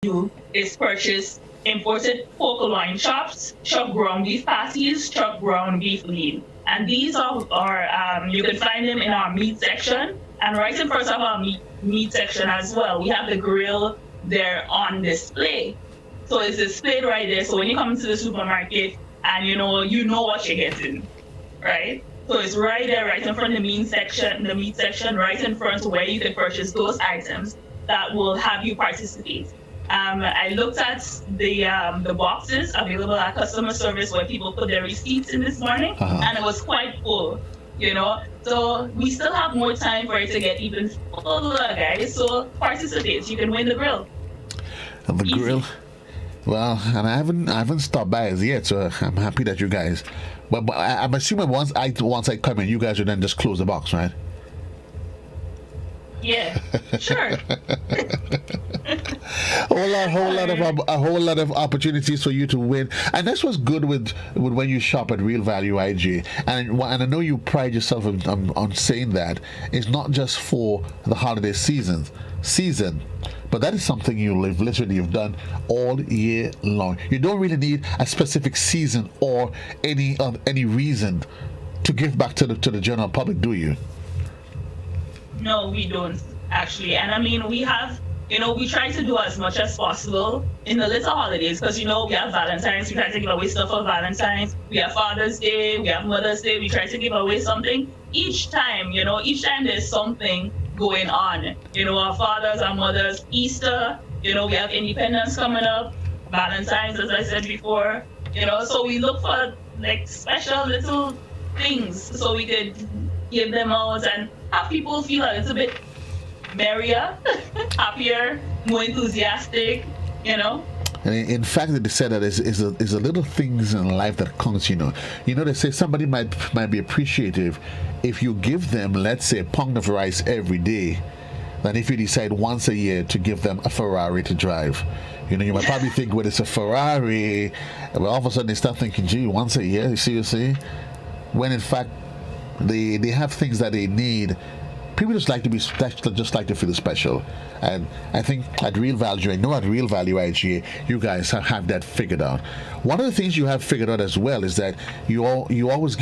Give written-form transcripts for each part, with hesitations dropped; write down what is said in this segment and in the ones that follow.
do is purchase imported pork loin chops, chopped ground beef patties, chopped ground beef lean. And these are you can find them in our meat section. And right in front of our meat section as well, we have the grill there on display. So it's displayed right there. So when you come to the supermarket and you know what you're getting, right? So it's right there, right in front of the meat section, right in front where you can purchase those items that will have you participate. I looked at the boxes available at customer service where people put their receipts in this morning, and it was quite full, So we still have more time for it to get even fuller, guys. So participate. You can win the grill. The grill. Well, and I haven't stopped by as yet, so I'm happy that you guys. But I'm assuming once I come in, you guys will then just close the box, right? Yeah, sure. a whole lot of opportunities for you to win, and that's what's good with when you shop at Real Value IGA. And I know you pride yourself on saying that it's not just for the holiday season, but that is something you've done all year long. You don't really need a specific season or any reason to give back to the general public, do you? No, we don't actually. And I mean, we have, we try to do as much as possible in the little holidays because, we have Valentine's. We try to give away stuff for Valentine's. We have Father's Day. We have Mother's Day. We try to give away something each time, there's something going on. Our fathers, our mothers, Easter, we have Independence coming up, Valentine's, as I said before, so we look for like special little things so we could give them out and have people feel a little bit merrier, happier, more enthusiastic, And in fact, they said that is a little things in life that counts. They say somebody might be appreciative if you give them, let's say, a pound of rice every day, than if you decide once a year to give them a Ferrari to drive. You might probably think, well, it's a Ferrari, but all of a sudden they start thinking, gee, once a year, you see, when in fact they have things that they need. People just like to feel special, and I think at Real Value, IGA, you guys have that figured out. One of the things you have figured out as well is that you always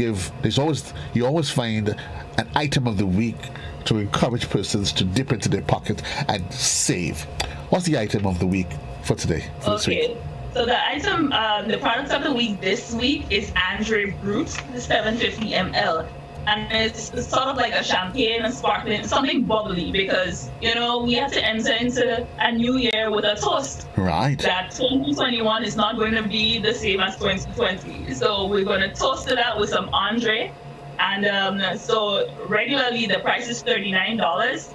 find an item of the week to encourage persons to dip into their pocket and save. What's the item of the week for today? Okay. So the product of the week this week is Andre Brut, the 750 ml. And it's sort of like a champagne and sparkling, something bubbly, because, we have to enter into a new year with a toast. Right. That 2021 is not going to be the same as 2020. So we're going to toast it out with some Andre. And so regularly the price is $39.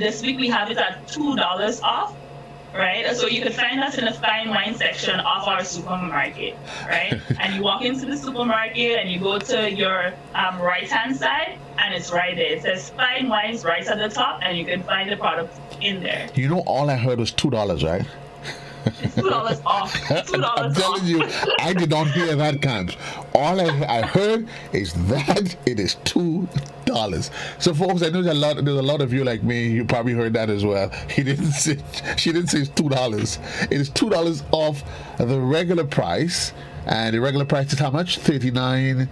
This week we have it at $2 off. Right, so you can find us in the fine wine section of our supermarket, right? And you walk into the supermarket and you go to your right-hand side, and it's right there. It says fine wines right at the top, and you can find the product in there. All I heard was $2, right? It's $2 off. I'm telling you, I did not hear that count. All I heard is that it is $2. So, folks, I know there's a lot of you like me. You probably heard that as well. She didn't say it's $2. It is $2 off the regular price, and the regular price is how much? $39.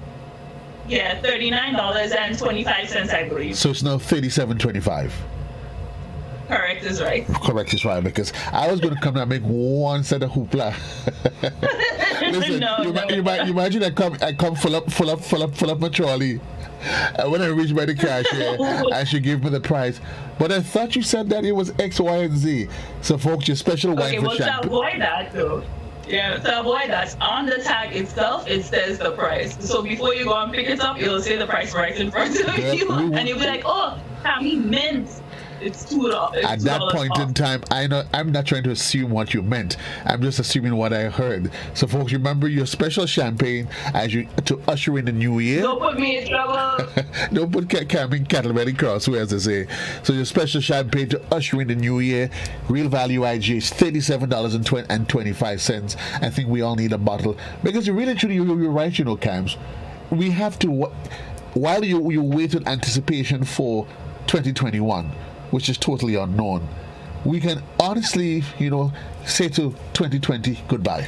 Yeah, $39.25, I believe. So it's now $37.25. Correct is right. Correct is right, because I was going to come and make one set of hoopla. Listen, you imagine I come full up my trolley. And when I reach by the cashier, and she gave me the price. But I thought you said that it was X, Y, and Z. So, folks, your special wine for champagne. To avoid that, though. Yeah, to avoid that, on the tag itself, it says the price. So before you go and pick it up, it'll say the price right in front of you. And you'll be like, oh, Tammy meant it's $2. At that point in time, I'm not trying to assume what you meant. I'm just assuming what I heard. So, folks, remember your special champagne to usher in the new year. Don't put me in trouble. Don't put Carmen cattle ready crossway, as they say. So your special champagne to usher in the new year. Real Value IG is $37.25. I think we all need a bottle, because you're right, Cams. We have to, while you wait in anticipation for 2021, which is totally unknown, we can honestly, say to 2020 goodbye.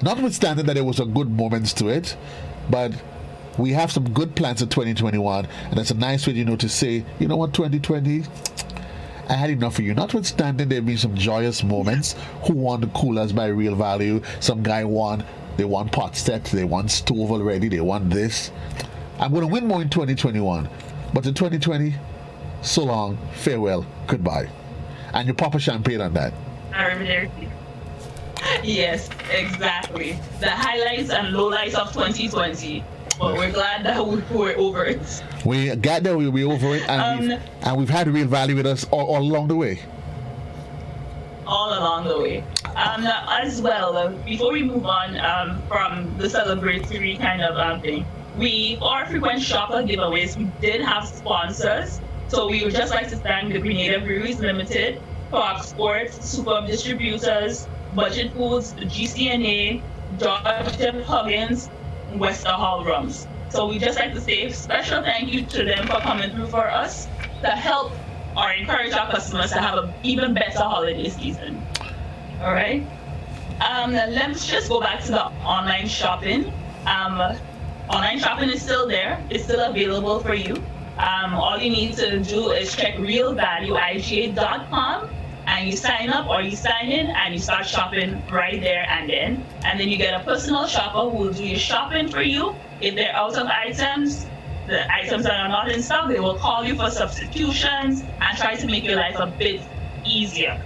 Notwithstanding that there was some good moments to it, but we have some good plans in 2021, and that's a nice way, to say, 2020, I had enough of you. Notwithstanding, there have been some joyous moments. Who won the coolers by Real Value? Some guy won. They won pot set. They won stove already. They won this. I'm going to win more in 2021. But in 2020, so long, farewell, goodbye. And you pop a champagne on that. Yes, exactly. The highlights and lowlights of 2020. But we're glad that we're over it. We got that we're over it, and we've had Real Value with us all along the way. All along the way. As well, before we move on from the celebratory kind of thing, for our frequent shopper giveaways, we did have sponsors. So we would just like to thank the Grenada Breweries Limited, Park Sports, Superb Distributors, Budget Foods, GCNA, George F. Huggins, Wester Hall Rums. So we just like to say special thank you to them for coming through for us to help or encourage our customers to have an even better holiday season. All right. Let's just go back to the online shopping. Online shopping is still there. It's still available for you. All you need to do is check realvalueiga.com and you sign up or you sign in and you start shopping right there and then. And then you get a personal shopper who will do your shopping for you. If they're out of items, the items that are not in stock, they will call you for substitutions and try to make your life a bit easier.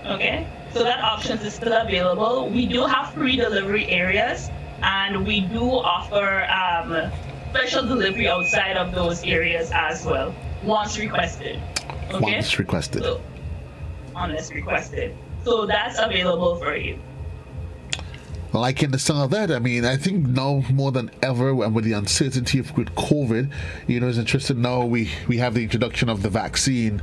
Okay? So that option is still available. We do have free delivery areas and we do offer special delivery outside of those areas as well, once requested. Okay? Once requested. Unless requested. So that's available for you. Like in the song of that, I mean, I think now more than ever, and with the uncertainty with COVID, it's interesting now we have the introduction of the vaccine.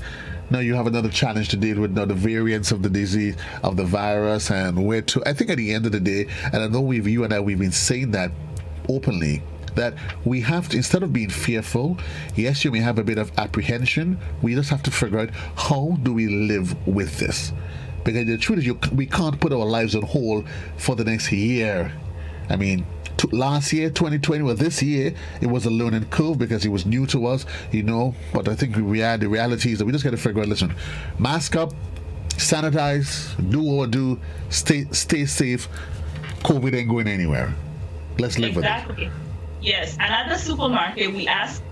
Now you have another challenge to deal with now, the variants of the disease, of the virus, and where to. I think at the end of the day, and I know you and I, we've been saying that openly, that we have to, instead of being fearful, yes, you may have a bit of apprehension, we just have to figure out how do we live with this. Because the truth is, we can't put our lives on hold for the next year. I mean, last year, 2020, well, this year, it was a learning curve because it was new to us, But I think the reality is that we just got to figure out, listen, mask up, sanitize, do what we do, stay safe. COVID ain't going anywhere. Let's live with it. Exactly. Yes, and at the supermarket, we ask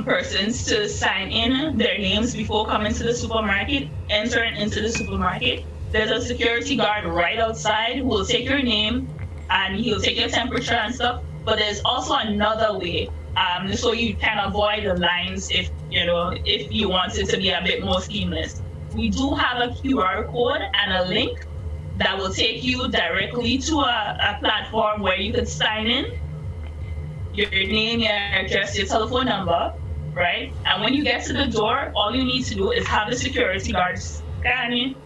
persons to sign in their names before coming to the supermarket, entering into the supermarket. There's a security guard right outside who will take your name and he'll take your temperature and stuff. But there's also another way, so you can avoid the lines if you want it to be a bit more seamless. We do have a QR code and a link that will take you directly to a platform where you can sign in, your name, your address, your telephone number, right? And when you get to the door, all you need to do is have the security guard scan in,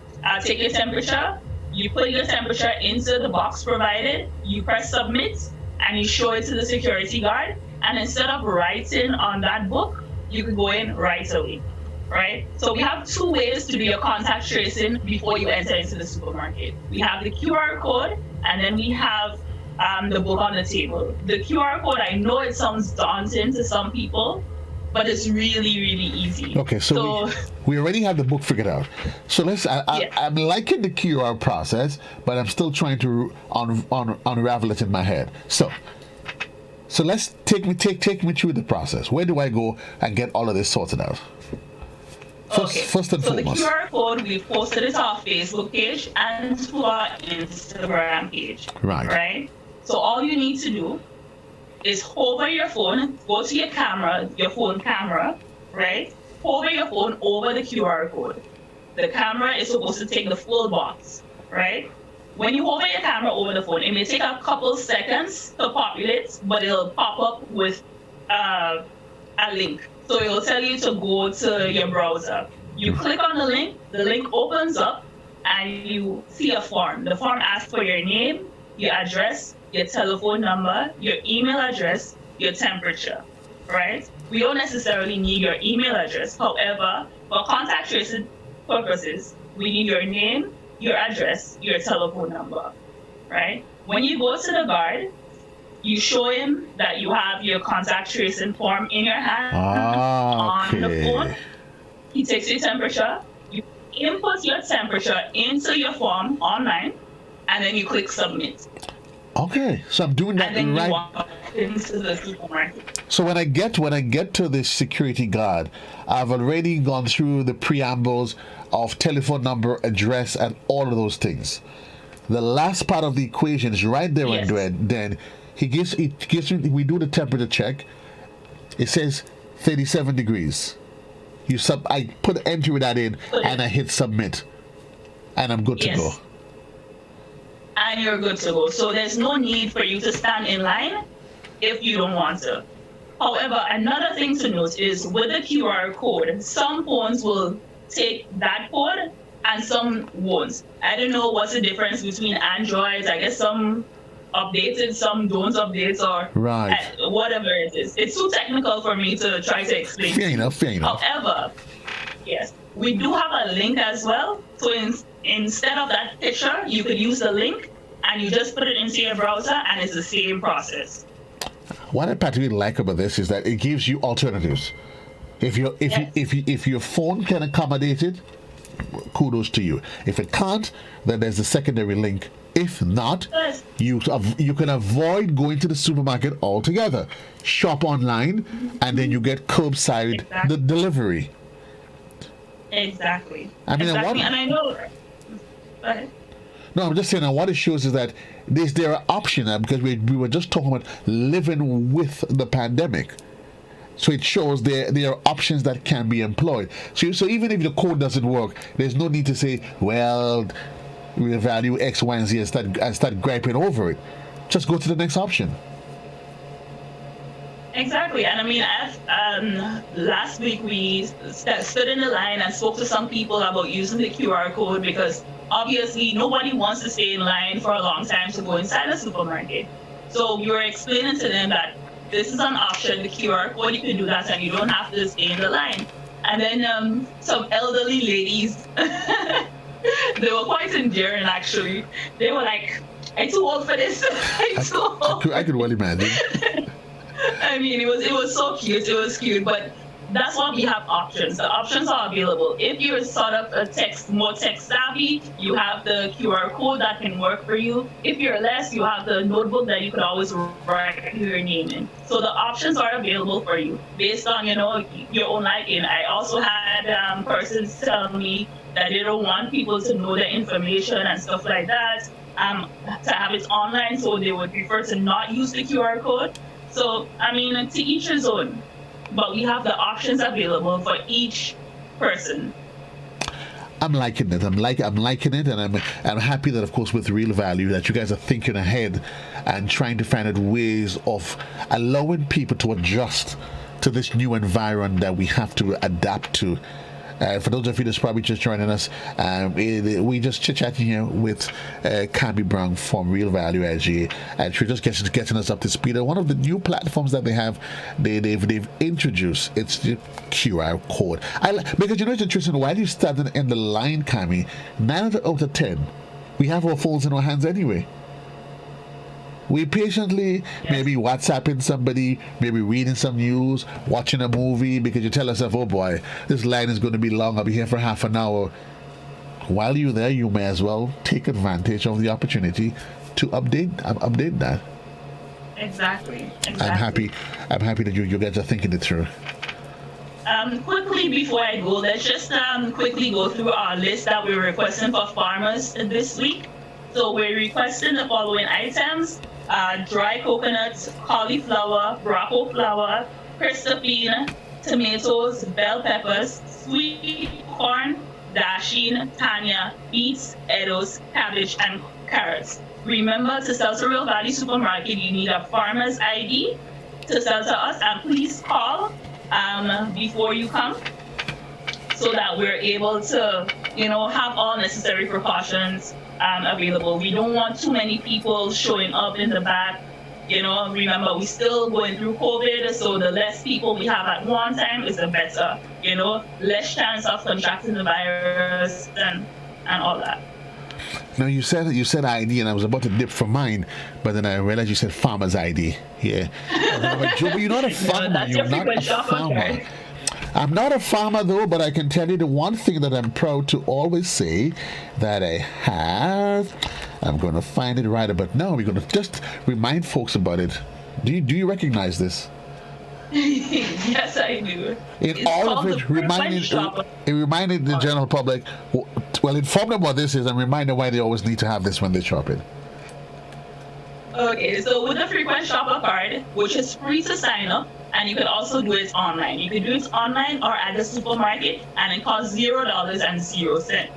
take your temperature, you put your temperature into the box provided, you press submit, and you show it to the security guard. And instead of writing on that book, you can go in right away, right? So we have two ways to do your contact tracing before you enter into the supermarket. We have the QR code, and then we have the book on the table. The QR code, I know it sounds daunting to some people, but it's really, really easy. Okay, so we already have the book figured out. So I'm liking the QR process, but I'm still trying to unravel it in my head. So let's take me through the process. Where do I go and get all of this sorted out? First and foremost. The QR code, we posted it to our Facebook page and to our Instagram page. Right? So all you need to do is hover your phone, go to your phone camera, right? Hover your phone over the QR code. The camera is supposed to take the full box, right? When you hover your camera over the phone, it may take a couple seconds to populate, but it'll pop up with a link. So it'll tell you to go to your browser. You click on the link opens up, and you see a form. The form asks for your name, your address, your telephone number, your email address, your temperature, right? We don't necessarily need your email address. However, for contact tracing purposes, we need your name, your address, your telephone number, right? When you go to the guard, you show him that you have your contact tracing form in your hand on the phone. He takes your temperature. You input your temperature into your form online, and then you click submit. Okay, so I'm doing that and then right. You walk into the supermarket. So when I get to the security guard, I've already gone through the preambles of telephone number, address, and all of those things. The last part of the equation is right there, Yes. and then it gives me. We do the temperature check. It says 37 degrees. I enter that in, and I hit submit, and I'm good to Yes. go. And you're good to go. So there's no need for you to stand in line if you don't want to. However, another thing to note is with the QR code, some phones will take that code and some won't. I don't know what's the difference between Androids. I guess some updated, some don't update, or Right. whatever it is. It's too technical for me to try to explain. Fair enough. However, yes, we do have a link as well. So instead of that picture, you could use the link and you just put it into your browser, and it's the same process. What I particularly like about this is that it gives you alternatives. If your phone can accommodate it, kudos to you. If it can't, then there's a secondary link. If not, Yes. you can avoid going to the supermarket altogether. Shop online, and then you get curbside Exactly. the delivery. Exactly. I mean, exactly. And I know. Go ahead. No, I'm just saying. And what it shows is that there are options, because we were just talking about living with the pandemic. So it shows there are options that can be employed. So even if the code doesn't work, there's no need to say, well, we value X, Y, and Z and start griping over it. Just go to the next option. Exactly. And I mean, last week we stood in the line and spoke to some people about using the QR code, because obviously nobody wants to stay in line for a long time to go inside a supermarket. So we were explaining to them that this is an option, the QR code, you can do that and you don't have to stay in the line. And then some elderly ladies, they were quite endearing actually. They were like, I'm too old for this. I could well imagine. I mean, it was so cute. It was cute, but that's why we have options. The options are available. If you're sort of more tech savvy, you have the QR code that can work for you. If you're less, you have the notebook that you could always write your name in. So the options are available for you based on your own liking. I also had persons tell me that they don't want people to know the information and stuff like that. To have it online, so they would prefer to not use the QR code. So, I mean, to each his own, but we have the options available for each person. I'm liking it. I'm liking it, and I'm happy that, of course, with Real Value, that you guys are thinking ahead and trying to find out ways of allowing people to adjust to this new environment that we have to adapt to. For those of you that's probably just joining us, we just chit-chatting here with Camby Brown from Real Value IGA, and she's just getting us up to speed on one of the new platforms that they have. They've introduced. It's the QR code. Because it's interesting. While you're standing in the line, Cammy, 9 out of 10, we have our phones in our hands anyway. We patiently maybe WhatsApping somebody, maybe reading some news, watching a movie, because you tell yourself, oh boy, this line is going to be long, I'll be here for half an hour. While you're there, you may as well take advantage of the opportunity to update that. Exactly. I'm happy that you guys are thinking it through. Quickly before I go, let's just quickly go through our list that we're requesting for farmers this week. So we're requesting the following items: dry coconut, cauliflower, Morocco flour, Christophine, tomatoes, bell peppers, sweet corn, dasheen, tanya, beets, edos, cabbage, and carrots. Remember, to sell to Real Value Supermarket, you need a farmer's ID to sell to us, and please call before you come, so that we're able to, have all necessary precautions available. We don't want too many people showing up in the back Remember, we're still going through COVID, so the less people we have at one time is the better. Less chance of contracting the virus and all that. Now you said ID, and I was about to dip for mine, but then I realized you said farmer's ID. Yeah, but you're not a farmer. You're not a farmer. I'm not a farmer though, but I can tell you the one thing that I'm proud to always say that I have. I'm going to find it right about now. We're going to just remind folks about it. Do you recognize this? Yes, I do. In all of it, reminding the general public, well, inform them what this is and remind them why they always need to have this when they're shopping. Okay, so with the frequent shopper card, which is free to sign up, and you can also do it online. You can do it online or at the supermarket, and it costs $0.00,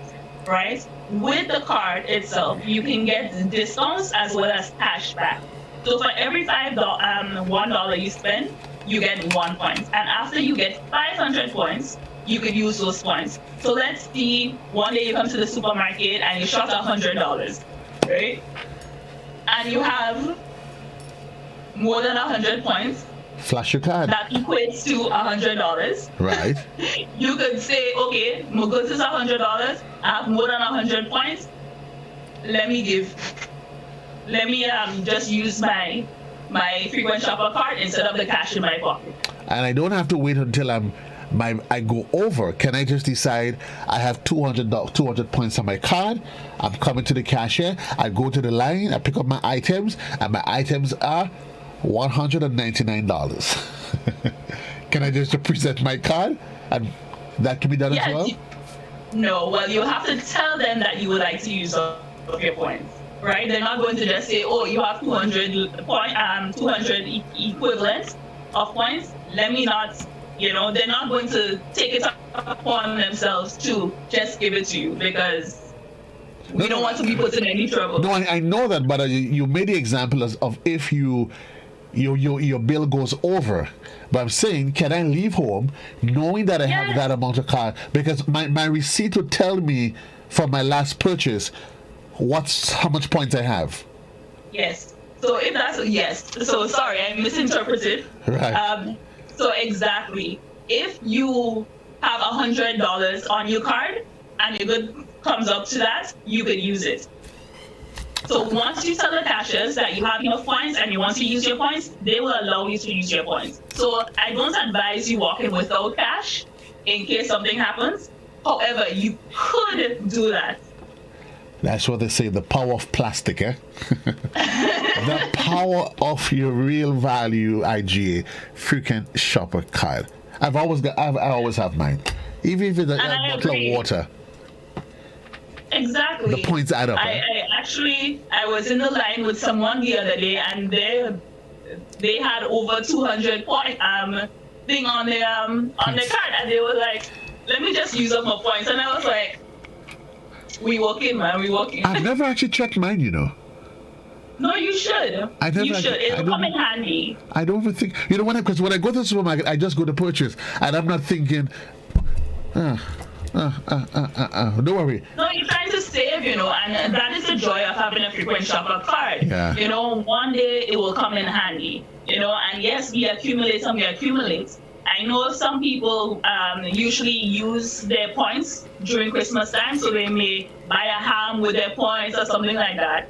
right? With the card itself, you can get discounts as well as cash back. So for every $1 you spend, you get 1 point. And after you get 500 points, you could use those points. So let's see, one day you come to the supermarket and you shop $100, right? And you have more than 100 points. Flash your card. That equates to $100. Right. You could say, okay, my goods is $100. I have more than 100 points. Let me just use my frequent shopper card instead of the cash in my pocket. And I don't have to wait until I go over. Can I just decide I have 200 points on my card? I'm coming to the cashier. I go to the line. I pick up my items, and my items are $199. Can I just present my card, and that can be done as well? No, well, you have to tell them that you would like to use of your points, right? They're not going to just say, oh, you have 200 equivalents of points. Let me not, they're not going to take it upon themselves to just give it to you, because we don't want to be put in any trouble. No, I know that, but you made the example of if your bill goes over. But I'm saying, can I leave home knowing that I have that amount of card? Because my receipt will tell me for my last purchase how much points I have. Yes. So if that's yes. So sorry, I misinterpreted. Right. So exactly. If you have $100 on your card and your good comes up to that, you could use it. So once you tell the cashiers that you have enough points and you want to use your points, they will allow you to use your points. So I don't advise you walking without cash in case something happens. However, you could do that. That's what they say, the power of plastic, eh? The power of your real value IGA frequent shopper card. I always have mine. Even if it's a bottle of water. Exactly. The points add up. I was in the line with someone the other day, and they had over 200 point thing on their card, and they were like, "Let me just use up my points," and I was like, "We walking, man, we walking." I've never actually checked mine, No, you should. You should. It'll come in handy. I don't even think because when I go to the supermarket, I just go to purchase, and I'm not thinking. Don't worry. No, you're trying to save, and that is the joy of having a frequent shopper card. Yeah. One day it will come in handy, and yes, we accumulate. I know some people usually use their points during Christmas time, so they may buy a ham with their points or something like that,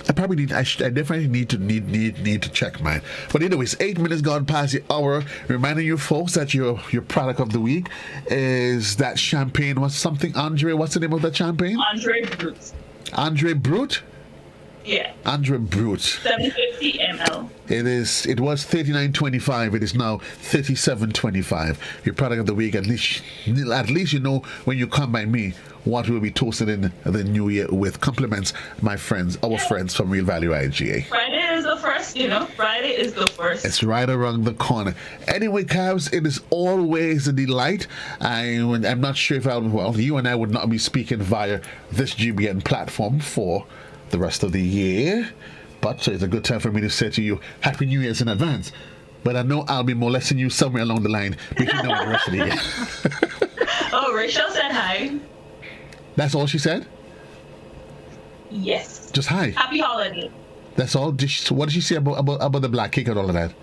I definitely need to check mine. But anyways, 8 minutes gone past the hour. Reminding you folks that your product of the week is that champagne. What's the name of that champagne? Andre Brut. Andre Brut? Yeah. Andre Brut. 750 ml. It was $39.25. It is now $37.25. Your product of the week. At least when you come by me what we'll be toasting in the new year with. Compliments, my friends, our friends from Real Value IGA. Friday is the first, Friday is the first. It's right around the corner. Anyway, Cavs, it is always a delight. I'm not sure if you and I would not be speaking via this GBN platform for the rest of the year. But it's a good time for me to say to you, Happy New Year's in advance. But I know I'll be molesting you somewhere along the line between now and the rest of the year. Oh, Rachel said hi. That's all she said? Yes. Just hi. Happy holiday. That's all. What did she say about the black cake and all of that?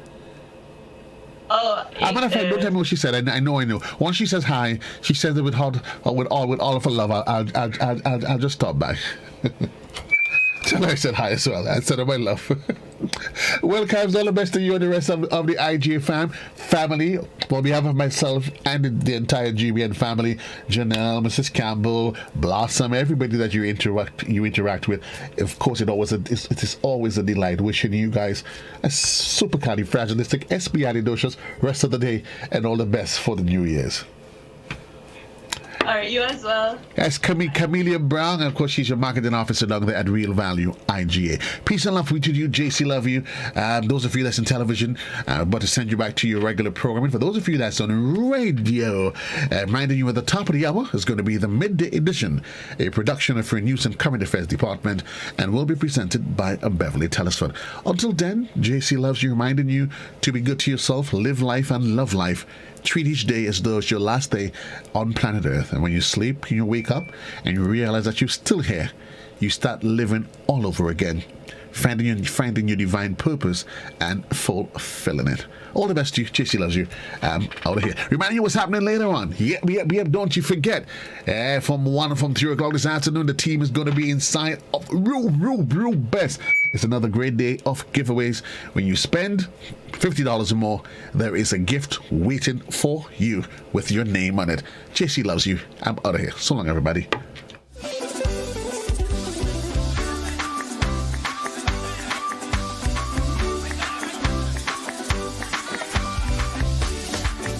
Oh, Matter of fact, don't tell me what she said. I know. Once she says hi, she says it with all of her love. I'll just stop by. Tell her I said hi as well. I said my love. Well, Cavs, all the best to you and the rest of the IGA family. On behalf of myself and the entire GBN family, Janelle, Mrs. Campbell, Blossom, everybody that you interact with. Of course, it is always a delight. Wishing you guys a super califragilistic, espialidocious rest of the day and all the best for the New Year's. All right, you as well. That's Camelia Brown, and of course, she's your marketing officer down there at Real Value IGA. Peace and love to you, JC. Love you. Those of you that's in television, but to send you back to your regular programming. For those of you that's on radio, reminding you at the top of the hour is going to be the midday edition, a production of Free News and Current Affairs Department, and will be presented by Beverly Telesford. Until then, JC loves you, reminding you to be good to yourself, live life, and love life. Treat each day as though it's your last day on planet Earth. And when you sleep, you wake up and you realize that you're still here. You start living all over again, finding your divine purpose and fulfilling it. All the best to you. JC loves you. Out of here. Reminding you what's happening later on. Yep. Don't you forget. From 3 o'clock this afternoon, the team is going to be inside of real best. It's another great day of giveaways. When you spend $50 or more, there is a gift waiting for you with your name on it. JC loves you. I'm out of here. So long, everybody.